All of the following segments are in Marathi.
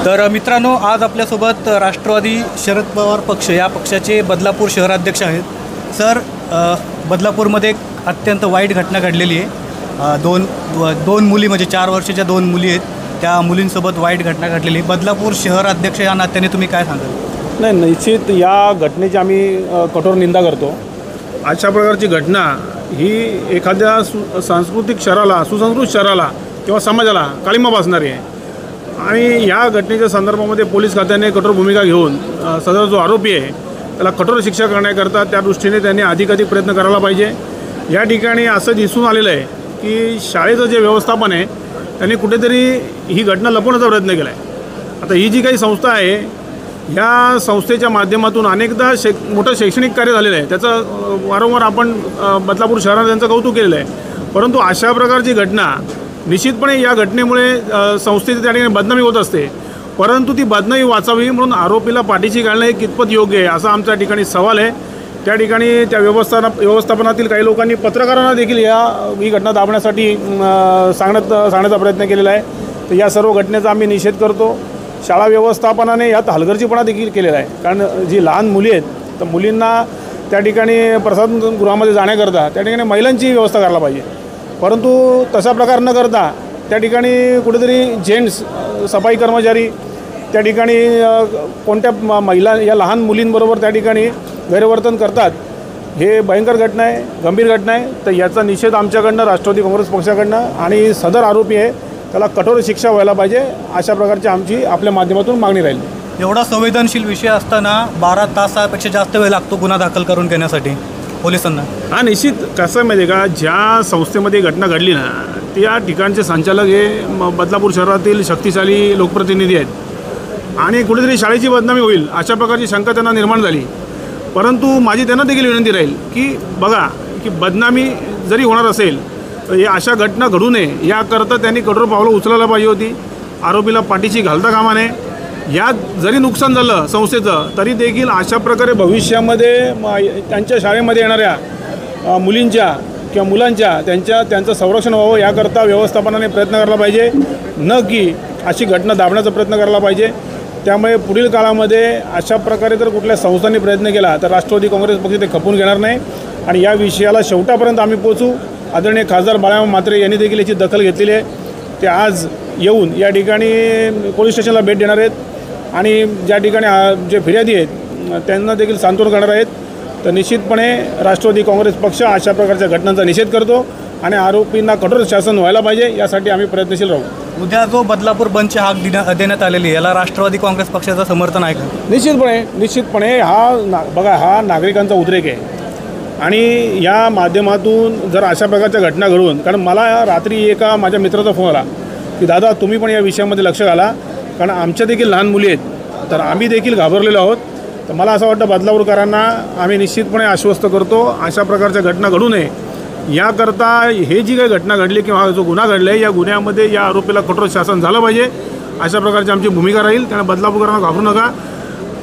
तर मित्रांनो, आज आपल्यासोबत राष्ट्रवादी शरद पवार पक्ष या पक्षाचे बदलापूर शहराध्यक्ष आहेत. सर, बदलापूरमध्ये एक अत्यंत वाईट घटना घडलेली आहे. दोन मुली म्हणजे 4 वर्षाच्या 2 मुली आहेत. त्या मुलींसोबत वाईट घटना घडलेली. बदलापूर शहराध्यक्ष या नात्याने तुम्ही काय सांगाल? नाही, निश्चित या घटनेची आम्ही कठोर निंदा करतो. अशा प्रकारची घटना ही एखाद्या सांस्कृतिक शहराला, सुसंस्कृत शहराला किंवा समाजाला काळिमा बसणारी आहे. आणि या घटनेच्या संदर्भामध्ये पोलीस खात्याने कठोर भूमिका घेऊन सदर जो आरोपी आहे त्याला कठोर शिक्षा करण्याकरता त्या दृष्टीने त्यांनी अधिकाधिक प्रयत्न करायला पाहिजे. या ठिकाणी असं दिसून आलेलं आहे की शाळेचं जे व्यवस्थापन आहे त्यांनी कुठेतरी ही घटना लपवण्याचा प्रयत्न केला आहे. आता ही जी काही संस्था आहे, ह्या संस्थेच्या माध्यमातून अनेकदा मोठं शैक्षणिक कार्य झालेलं आहे. त्याचं वारंवार आपण बदलापूर शहरात त्यांचं कौतुक केलेलं आहे. परंतु अशा प्रकारची घटना निश्चितपणे या घटनेमुळे संस्थेची त्या ठिकाणी बदनामी होत असते. परंतु ती बदनामी वाचावी म्हणून आरोपीला पाठीशी घालणं हे कितपत योग्य आहे असा आमच्या ठिकाणी सवाल आहे. त्या ठिकाणी त्या व्यवस्थापनातील काही लोकांनी पत्रकारांना देखील ही घटना दाबण्यासाठी सांगण्याचा प्रयत्न केलेला आहे. तर या सर्व घटनेचा आम्ही निषेध करतो. शाळा व्यवस्थापनाने यात हलगर्जीपणा देखील केलेला आहे. कारण जी लहान मुली आहेत तर मुलींना त्या ठिकाणी प्रसाधनगृहामध्ये जाण्याकरता त्या ठिकाणी महिलांची व्यवस्था करायला पाहिजे. परंतु तसा प्रकार न करता त्या ठिकाणी कुठेतरी जेंट्स सफाई कर्मचारी त्या ठिकाणी कोणत्या महिला या लहान मुलींबरोबर त्या ठिकाणी गैरवर्तन करतात. हे भयंकर घटना आहे, गंभीर घटना आहे. तर याचा निषेध आमच्याकडनं, राष्ट्रवादी काँग्रेस पक्षाकडनं, आणि सदर आरोपी आहे त्याला कठोर शिक्षा व्हायला पाहिजे अशा प्रकारची आमची आपल्या माध्यमातून मागणी राहील. एवढा संवेदनशील विषय असताना 12 तासापेक्षा जास्त वेळ लागतो गुन्हा दाखल करून घेण्यासाठी पोलिसांना. हा, निश्चित कसं आहे माहिती आहे का, ज्या संस्थेमध्ये घटना घडली ना त्या ठिकाणचे संचालक हे बदलापूर शहरातील शक्तिशाली लोकप्रतिनिधी आहेत आणि कुठेतरी शाळेची बदनामी होईल अशा प्रकारची शंका त्यांना निर्माण झाली. परंतु माझी त्यांना देखील विनंती राहील की बघा, की बदनामी जरी होणार असेल तर या अशा घटना घडू नये याकरता त्यांनी कठोर पावलं उचलायला पाहिजे होती. आरोपीला पाठीशी घालता कामा नये. यात जरी नुकसान झालं संस्थेचं तरी देखील अशा प्रकारे भविष्यामध्ये त्यांच्या शाळेमध्ये येणाऱ्या मुलींच्या किंवा मुलांच्या त्यांचं संरक्षण व्हावं याकरता व्यवस्थापनाने प्रयत्न करायला पाहिजे, न की अशी घटना दाबण्याचा प्रयत्न करायला पाहिजे. त्यामुळे पुढील काळामध्ये अशा प्रकारे जर कुठल्या संस्थांनी प्रयत्न केला तर राष्ट्रवादी काँग्रेस पक्ष ते खपून घेणार नाही आणि या विषयाला शेवटापर्यंत आम्ही पोचू. आदरणीय खासदार बाळासाहेब म्हात्रे यांनी देखील याची दखल घेतलेली आहे. ते आज येऊन या ठिकाणी पोलीस स्टेशनला भेट देणार आहेत आणि ज्या ठिकाणी जे फिर्यादी आहेत त्यांना देखील सांत्वन करणार आहेत. तर निश्चितपणे राष्ट्रवादी काँग्रेस पक्ष अशा प्रकारच्या घटनांचा निषेध करतो आणि आरोपींना कठोर शासन व्हायला पाहिजे यासाठी आम्ही प्रयत्नशील राहू. उद्या जो बदलापूर बंदची हाक देण्यात आलेली याला राष्ट्रवादी काँग्रेस पक्षाचं समर्थन आहे का? निश्चितपणे हा नागरिकांचा उद्रेक आहे आणि या माध्यमातून जर अशा प्रकारच्या घटना घडवून, कारण मला रात्री एका माझ्या मित्राचा फोन आला की दादा तुम्ही पण या विषयामध्ये लक्ष घाला, कारण आमच्या देखील लहान मुली आहेत तर आम्ही देखील घाबरलेलो आहोत. तर मला असं वाटतं बदलापूरकरांना आम्ही निश्चितपणे आश्वस्त करतो अशा प्रकारच्या घटना घडू नये याकरता हे जी काही घटना घडली किंवा जो गुन्हा घडला आहे या गुन्ह्यामध्ये या आरोपीला कठोर शासन झालं पाहिजे अशा प्रकारची आमची भूमिका राहील. त्यांना बदलापूरकरांना घाबरू नका.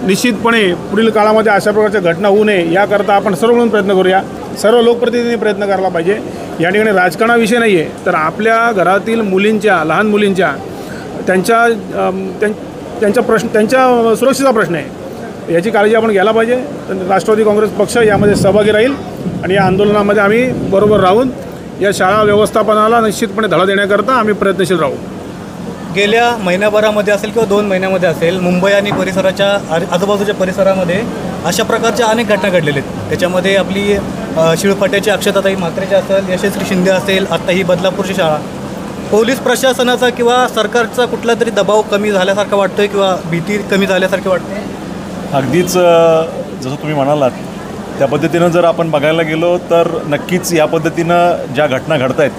निश्चितपणे पुढील काळामध्ये अशा प्रकारच्या घटना होऊ नये याकरता आपण सर्व मिळून प्रयत्न करूया. सर्व लोकप्रतिनिधींनी प्रयत्न करायला पाहिजे. या ठिकाणी राजकारणाविषयी नाही आहे तर आपल्या घरातील मुलींच्या, लहान मुलींच्या त्यांच्या सुरक्षेचा प्रश्न आहे. याची काळजी आपण घ्यायला पाहिजे. तर राष्ट्रवादी काँग्रेस पक्ष यामध्ये सहभागी राहील आणि या आंदोलनामध्ये आम्ही बरोबर राहून या शाळा व्यवस्थापनाला निश्चितपणे धडा देण्याकरता आम्ही प्रयत्नशील राहू. गेल्या महिन्याभरामध्ये असेल किंवा 2 महिन्यामध्ये असेल, मुंबई आणि परिसराच्या आजूबाजूच्या परिसरामध्ये अशा प्रकारच्या अनेक घटना घडलेल्या आहेत. त्याच्यामध्ये आपली शिळफाट्याची अक्षताताई म्हात्रेची असेल, यशस्वी शिंदे असेल, आत्ता ही बदलापूरची शाळा. पोलीस प्रशासनाचा किंवा सरकारचा कुठला तरी दबाव कमी झाल्यासारखा वाटतोय किंवा भीती कमी झाल्यासारखी वाटते? अगदीच जसं तुम्ही म्हणालात त्या पद्धतीनं जर आपण बघायला गेलो तर नक्कीच या पद्धतीनं ज्या घटना घडत आहेत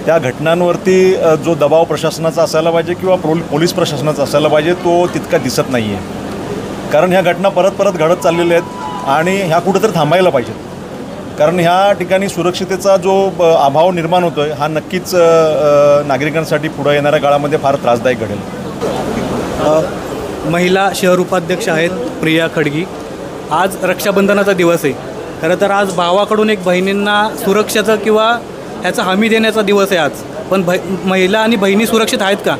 त्या घटनांवरती जो दबाव प्रशासनाचा असायला पाहिजे किंवा पोलीस प्रशासनाचा असायला पाहिजे तो तितका दिसत नाही आहे. कारण ह्या घटना परत घडत चाललेल्या आहेत आणि ह्या कुठंतरी थांबायला पाहिजेत. कारण ह्या ठिकाणी सुरक्षितेचा जो अभाव निर्माण होतो आहे हा नक्कीच नागरिकांसाठी पुढं येणाऱ्या काळामध्ये फार त्रासदायक घडेल. महिला शहर उपाध्यक्ष आहेत प्रिया खडगी. आज रक्षाबंधनाचा दिवस आहे. खरं तर आज भावाकडून एक बहिणींना सुरक्षेचं किंवा ह्याचा हमी देण्याचा दिवस आहे आज. पण महिला आणि बहिणी सुरक्षित आहेत का?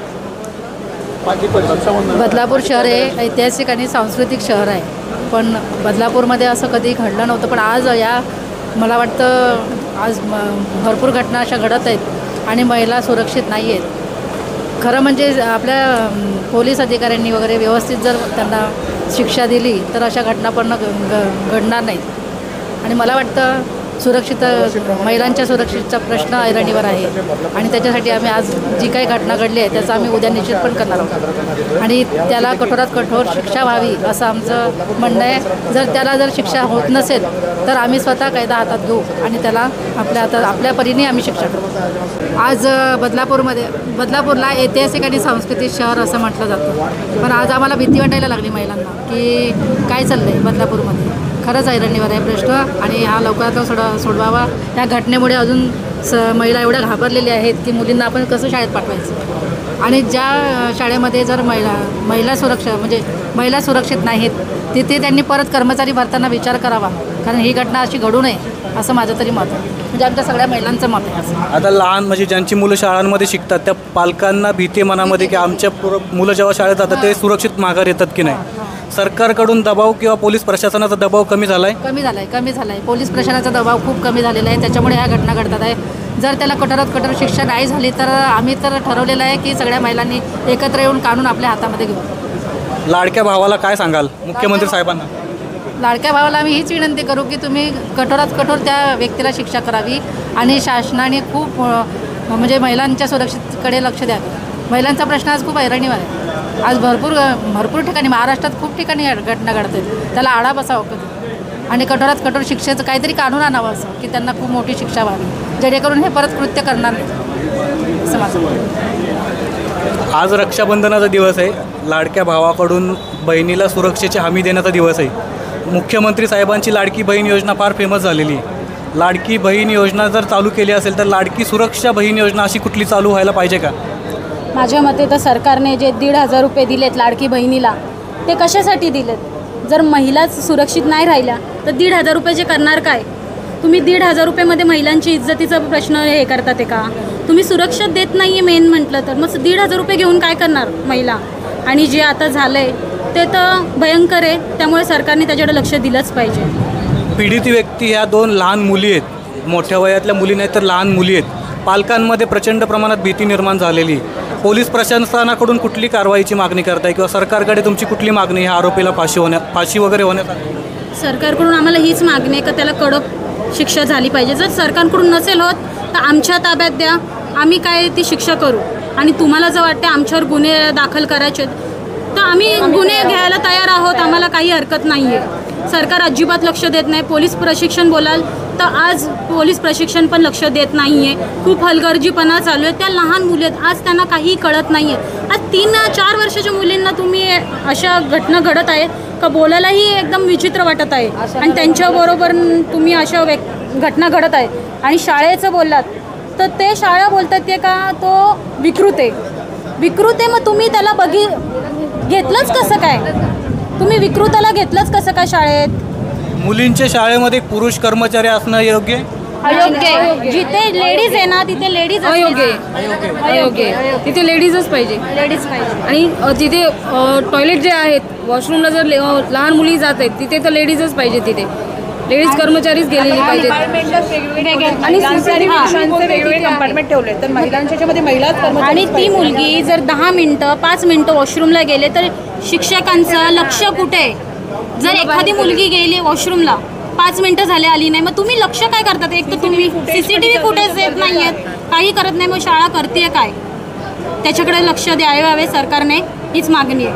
बदलापूर शहर हे ऐतिहासिक आणि सांस्कृतिक शहर आहे, पण बदलापूरमध्ये असं कधी घडलं नव्हतं. पण आज मला वाटतं आज भरपूर घटना अशा घडत आहेत आणि महिला सुरक्षित नाही आहेत. खरं म्हणजे आपल्या पोलीस अधिकाऱ्यांनी वगैरे व्यवस्थित जर त्यांना शिक्षा दिली तर अशा घटना पण घडणार नाहीत. आणि मला वाटतं महिलांच्या सुरक्षेचा प्रश्न ऐरणीवर आहे आणि त्याच्यासाठी आम्ही आज जी काही घटना घडली आहे त्याचा आम्ही उद्या निश्चित पण करणार आहोत आणि त्याला कठोरात कठोर शिक्षा व्हावी असं आमचं म्हणणं आहे. जर शिक्षा होत नसेल तर आम्ही स्वतः कायदा हातात घेऊ आणि त्याला आपल्या परीने आम्ही शिक्षा करू. आज बदलापूरला ऐतिहासिक आणि सांस्कृतिक शहर असं म्हटलं जातं, पण आज आम्हाला भीती वाटायला लागली महिलांना की काय चाललं आहे बदलापूरमध्ये. खरंच ऐरणीवर आहे प्रश्न आणि हा लवकरात सोडवावा. या घटनेमुळे अजून महिला एवढ्या घाबरलेल्या आहेत की मुलींना आपण कसं शाळेत पाठवायचं. आणि ज्या शाळेमध्ये जर महिला सुरक्षित नाहीत तिथे त्यांनी परत कर्मचारी भरताना विचार करावा, कारण ही घटना अशी घडू नये असं माझं तरी मत आहे. म्हणजे आमच्या सगळ्या महिलांचं मत आहे. आता लहान म्हणजे ज्यांची मुलं शाळांमध्ये शिकतात त्या पालकांना भीती मनामध्ये की आमच्या मुलं जेव्हा शाळेत जातात ते सुरक्षित माघार येतात की नाही. सरकारकडून दबाव किंवा पोलीस प्रशासनाचा दबाव कमी झाला आहे. पोलीस प्रशासनाचा दबाव खूप कमी झालेला आहे, त्याच्यामुळे ह्या घटना घडतात आहे. जर त्याला कठोरात कठोर शिक्षा नाही झाली तर आम्ही तर ठरवलेलं आहे की सगळ्या महिलांनी एकत्र येऊन कानून आपल्या हातामध्ये घेऊ. लाडक्या भावाला काय सांगाल मुख्यमंत्री साहेबांना? लाडक्या भावाला आम्ही हीच विनंती करू की तुम्ही कठोरात कठोर त्या व्यक्तीला शिक्षा करावी आणि शासनाने खूप म्हणजे महिलांच्या सुरक्षेकडे लक्ष द्यावे. महिलांचा प्रश्न आज खूप ऐरणीवर आहे. आज भरपूर ठिकाणी महाराष्ट्रात खूप ठिकाणी घटना घडतात, त्याला आळा बसावं कधी आणि कठोरात कठोर शिक्षेचं काहीतरी कानून आणावं असं की त्यांना खूप मोठी शिक्षा व्हावी जेणेकरून हे परत कृत्य करणार नाही असं माझं मत आहे. आज रक्षाबंधनाचा दिवस आहे. लाडक्या भावाकडून बहिणीला सुरक्षेची हमी देण्याचा दिवस आहे. मुख्यमंत्री साहेबांची लाडकी बहीण योजना फार फेमस झालेली आहे. लाडकी बहीण योजना जर चालू केली असेल तर लाडकी सुरक्षा बहीण योजना अशी कुठली चालू व्हायला पाहिजे का? माझ्या मते तर सरकारने जे 1,500 रुपये दिलेत लाडकी बहिणीला ते कशासाठी दिलेत? जर महिलाच सुरक्षित नाही राहिल्या तर 1,500 रुपये जे करणार काय? तुम्ही 1,500 रुपयेमध्ये महिलांची इज्जतीचा प्रश्न हे करतात का? तुम्ही सुरक्षा देत नाही आहे मेन म्हटलं तर मग 1,500 रुपये घेऊन काय करणार महिला? आणि जे आता झालं आहे ते तर भयंकर आहे, त्यामुळे सरकारने त्याच्याकडे लक्ष दिलंच पाहिजे. पीडित व्यक्ती ह्या 2 लहान मुली आहेत, मोठ्या वयातल्या मुली नाही तर लहान मुली आहेत. पालकांमध्ये प्रचंड प्रमाणात भीती निर्माण झालेली. पोलीस प्रशासनाकडून कुठली कारवाईची मागणी करताय किंवा सरकारकडे तुमची कुठली मागणी ह्या आरोपीला फाशी वगैरे होण्यासाठी? सरकारकडून आम्हाला हीच मागणी आहे की त्याला कडक शिक्षा झाली पाहिजे. जर सरकारकडून नसेल होत तर आमच्या ताब्यात द्या, आम्ही काय ती शिक्षा करू. आणि तुम्हाला जर वाटते आमच्यावर गुन्हे दाखल करायचे तर आम्ही गुन्हे घ्यायला तयार आहोत, आम्हाला काही हरकत नाही आहे. सरकार अजिबात लक्ष देत नाही. पोलीस प्रशिक्षण बोलाल तर आज पोलीस प्रशिक्षण पण लक्ष देत नाही आहे. खूप हलगर्जीपणा चालू आहे. त्या लहान मुली आहेत, आज त्यांना काही कळत नाही आहे. आज 3-4 वर्षाच्या मुलींना तुम्ही अशा घटना घडत आहेत का बोलायलाही एकदम विचित्र वाटत आहे. आणि त्यांच्याबरोबर तुम्ही अशा घटना घडत आहे. आणि शाळेचं बोललात तर ते शाळा बोलतात ते का तो विकृत आहे. मग तुम्ही त्याला घेतलंच कसं काय? तुम्ही विकृताला घेतलंच कसं काय शाळेत? मुलींच्या शाळेमध्ये पुरुष कर्मचारी असणं योग्य? अयोग्य. जिथे लेडीज आहे ना तिथे लेडीज अयोग्य. तिथे लेडीजच पाहिजे. आणि तिथे टॉयलेट जे आहेत वॉशरूमला जर लहान मुली जात आहेत तिथे तर लेडीजच पाहिजे. तिथे लेडीज कर्मचारीच गेलेली पाहिजेत. आणि वेगवेगळे कंपार्टमेंट ठेवले तर महिलांच्यामध्ये महिलाच. आणि ती मुलगी जर 10 मिनटं 5 मिनटं वॉशरूमला गेले तर शिक्षकांचं लक्ष कुठे आहे? जर एखादी मुलगी गेली वॉशरूमला 5 मिनटं झाले आली नाही मग तुम्ही लक्ष काय करतात? एक तर तुम्ही CCTV फुटेज देत नाही आहेत, काही करत नाही, मग शाळा करते काय? त्याच्याकडे लक्ष द्यावे सरकारने, हीच मागणी आहे.